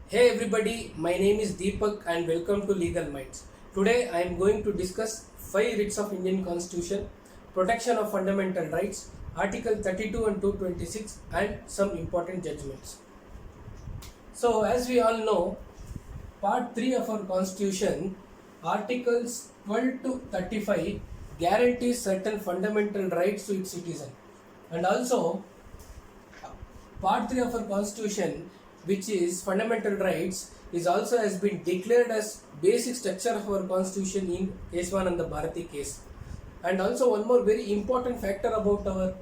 Hey everybody, my name is Deepak and welcome to Legal Minds. Today I am going to discuss 5 writs of Indian Constitution, protection of fundamental rights, Article 32 and 226 and some important judgments. So as we all know, Part 3 of our Constitution, Articles 12 to 35 guarantees certain fundamental rights to its citizen. And also Part 3 of our Constitution, which is fundamental rights, is also has been declared as basic structure of our Constitution in Keswananda Bharati case. And also one more very important factor about our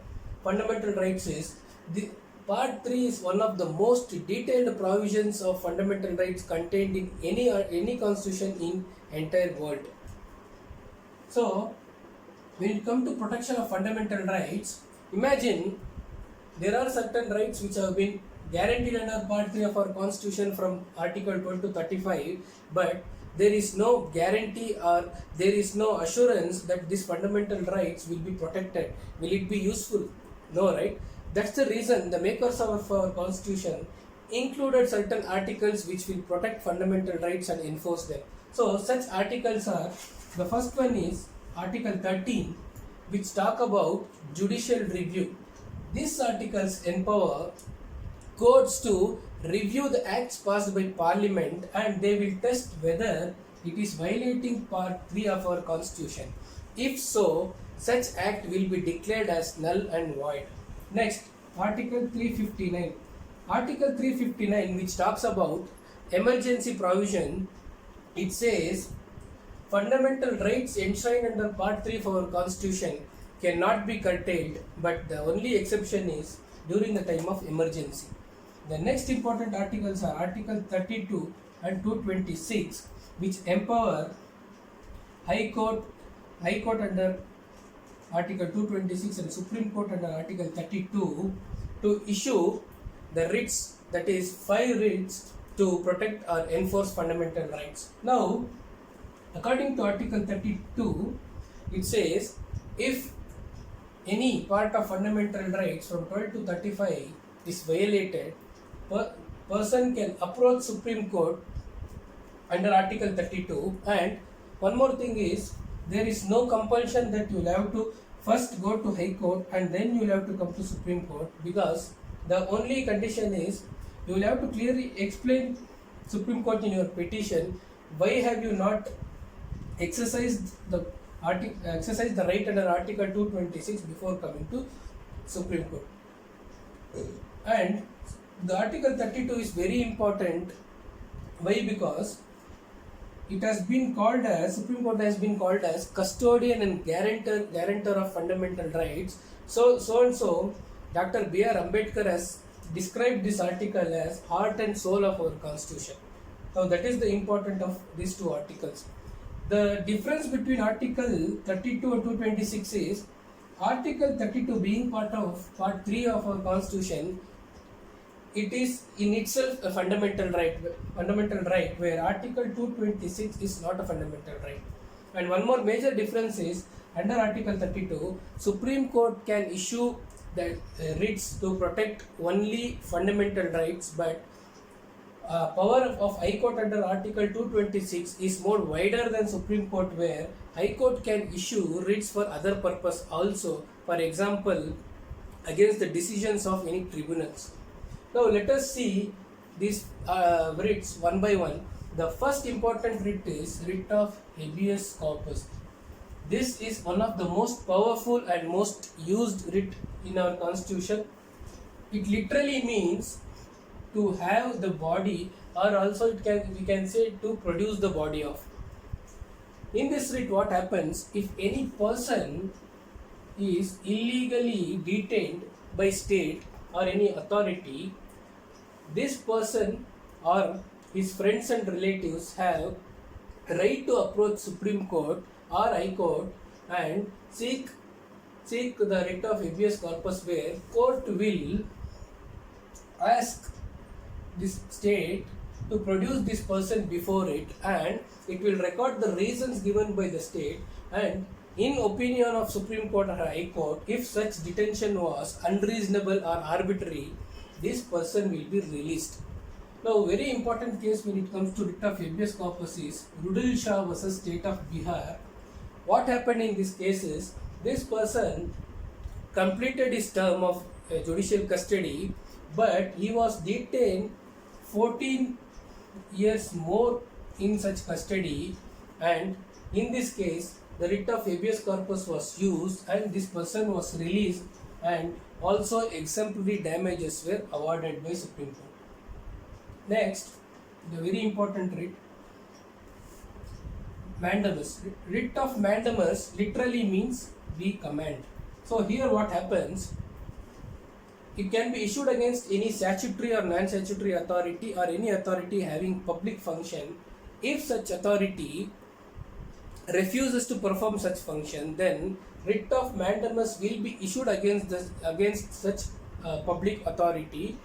fundamental rights is the Part 3 is one of the most detailed provisions of fundamental rights contained in any constitution in entire world. So when it comes to protection of fundamental rights, imagine there are certain rights which have been guaranteed under Part 3 of our Constitution from Article 12 to 35, but there is no guarantee or there is no assurance that these fundamental rights will be protected. Will it be useful? No, right? That's the reason the makers of our Constitution included certain articles which will protect fundamental rights and enforce them. So, such articles are, the first one is Article 13, which talk about judicial review. These articles empower courts to review the acts passed by Parliament and they will test whether it is violating Part 3 of our Constitution. If so, such act will be declared as null and void. Next, Article 359. Article 359, which talks about emergency provision, it says fundamental rights enshrined under Part 3 of our Constitution cannot be curtailed, but the only exception is during the time of emergency. The next important articles are Article 32 and 226, which empower High Court under Article 226 and Supreme Court under Article 32 to issue the writs, that is 5 writs to protect or enforce fundamental rights. Now, according to Article 32, it says if any part of fundamental rights from 12 to 35 is violated, person can approach Supreme Court under Article 32. And one more thing is, there is no compulsion that you will have to first go to High Court and then you will have to come to Supreme Court, because the only condition is you will have to clearly explain Supreme Court in your petition why have you not exercised the right under Article 226 before coming to Supreme Court. And the Article 32 is very important. Why? Because it has been called as, Supreme Court has been called as custodian and guarantor of fundamental rights. So Dr. B.R. Ambedkar has described this article as heart and soul of our Constitution. Now that is the importance of these two articles. The difference between Article 32 and 226 is Article 32 being part of Part 3 of our Constitution, it is in itself a fundamental right, where Article 226 is not a fundamental right. And one more major difference is under Article 32, Supreme Court can issue the writs to protect only fundamental rights, but power of High Court under Article 226 is more wider than Supreme Court, where High Court can issue writs for other purpose also, for example, against the decisions of any tribunals. Now let us see these writs one by one. The first important writ is writ of habeas corpus. This is one of the most powerful and most used writ in our Constitution. It literally means to have the body, or also we can say to produce the body of. In this writ, what happens if any person is illegally detained by state or any authority, this person or his friends and relatives have right to approach Supreme Court or High Court and seek the writ of habeas corpus, where court will ask this state to produce this person before it, and it will record the reasons given by the state, and in opinion of Supreme Court or High Court, if such detention was unreasonable or arbitrary, this person will be released. Now, very important case when it comes to writ of habeas corpus is Rudil Shah versus State of Bihar. What happened in this case is this person completed his term of judicial custody, but he was detained 14 years more in such custody, and in this case the writ of habeas corpus was used and this person was released, and also exemplary damages were awarded by Supreme Court. Next, the very important writ, mandamus. Writ of mandamus literally means we command. So here what happens, it can be issued against any statutory or non-statutory authority or any authority having public function. If such authority refuses to perform such function, then writ of mandamus will be issued against such public authority,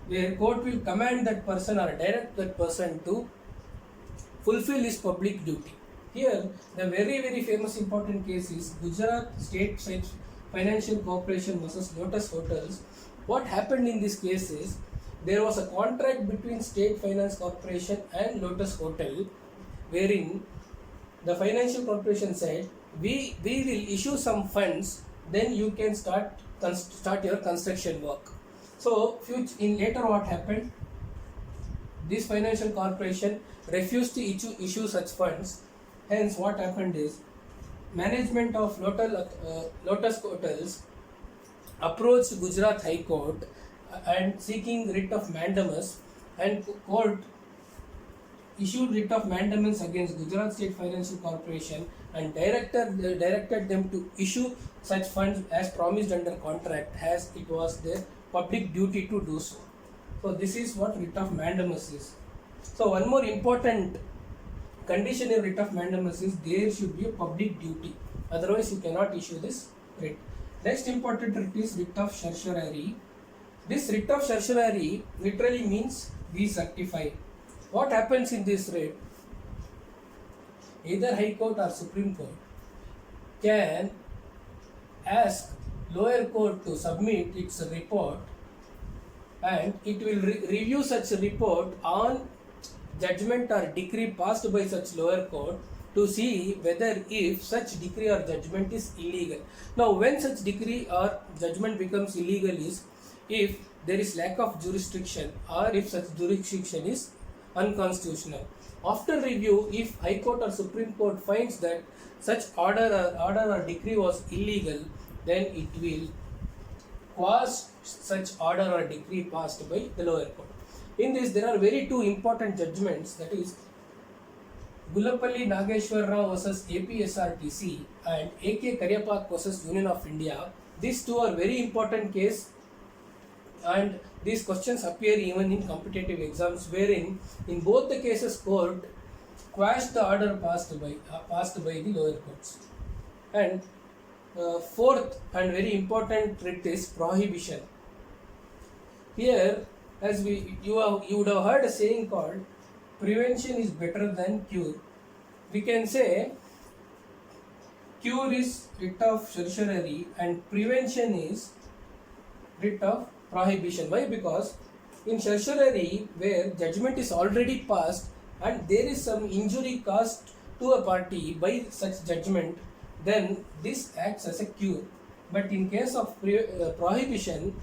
where court will command that person or direct that person to fulfill his public duty. Here, the very famous important case is Gujarat State Financial Corporation versus Lotus Hotels. What happened in this case is there was a contract between State Finance Corporation and Lotus Hotel, wherein the financial corporation said, we will issue some funds, then you can start your construction work. So in later what happened, this financial corporation refused to issue such funds. Hence what happened is management of Lotus Hotels approached Gujarat High Court and seeking writ of mandamus, and court issued writ of mandamus against Gujarat State Financial Corporation and directed them to issue such funds as promised under contract, as it was their public duty to do so. So this is what writ of mandamus is. So one more important condition in writ of mandamus is there should be a public duty, otherwise you cannot issue this writ. Next important writ is writ of certiorari. This writ of certiorari literally means we certify. What happens in this writ? Either High Court or Supreme Court can ask lower court to submit its report, and it will review such report on judgment or decree passed by such lower court to see whether if such decree or judgment is illegal. Now when such decree or judgment becomes illegal is if there is lack of jurisdiction or if such jurisdiction is unconstitutional. After review, if High Court or Supreme Court finds that such order or decree was illegal, then it will quash such order or decree passed by the lower court. In this, there are very two important judgments, that is Gulapalli Nageshwar Rao versus APSRTC and AK Karyapak versus Union of India. These two are very important case, and these questions appear even in competitive exams, wherein in both the cases court quashed the order passed by the lower courts. And fourth and very important writ is prohibition. Here, as you would have heard a saying called prevention is better than cure. We can say cure is writ of certiorari and prevention is writ of prohibition. Why? Because in certiorari, where judgment is already passed and there is some injury caused to a party by such judgment, then this acts as a cure. But in case of prohibition,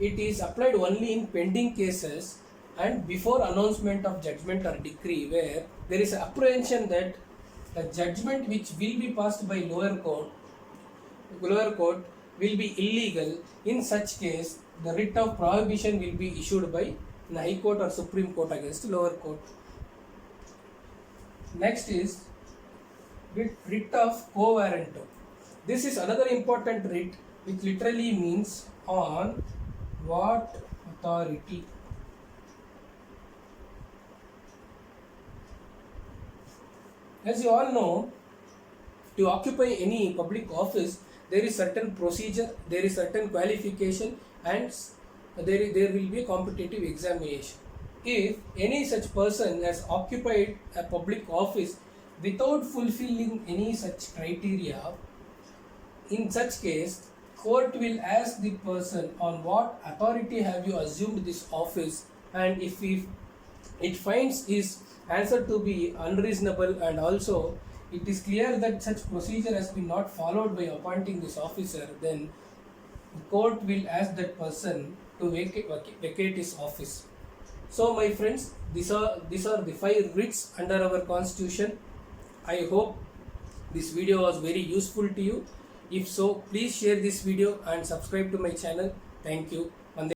it is applied only in pending cases and before announcement of judgment or decree, where there is apprehension that the judgment which will be passed by lower court will be illegal. In such case, the writ of prohibition will be issued by the High Court or Supreme Court against lower court. Next is writ of quo warranto. This is another important writ which literally means on what authority. As you all know, to occupy any public office, there is certain procedure, there is certain qualification, and there will be a competitive examination. If any such person has occupied a public office without fulfilling any such criteria, in such case, court will ask the person, on what authority have you assumed this office, and if it finds his answer to be unreasonable, and also it is clear that such procedure has been not followed by appointing this officer, then the court will ask that person to vacate his office. So my friends, these are the 5 writs under our constitution. I hope this video was very useful to you. If so, please share this video and subscribe to my channel. Thank you.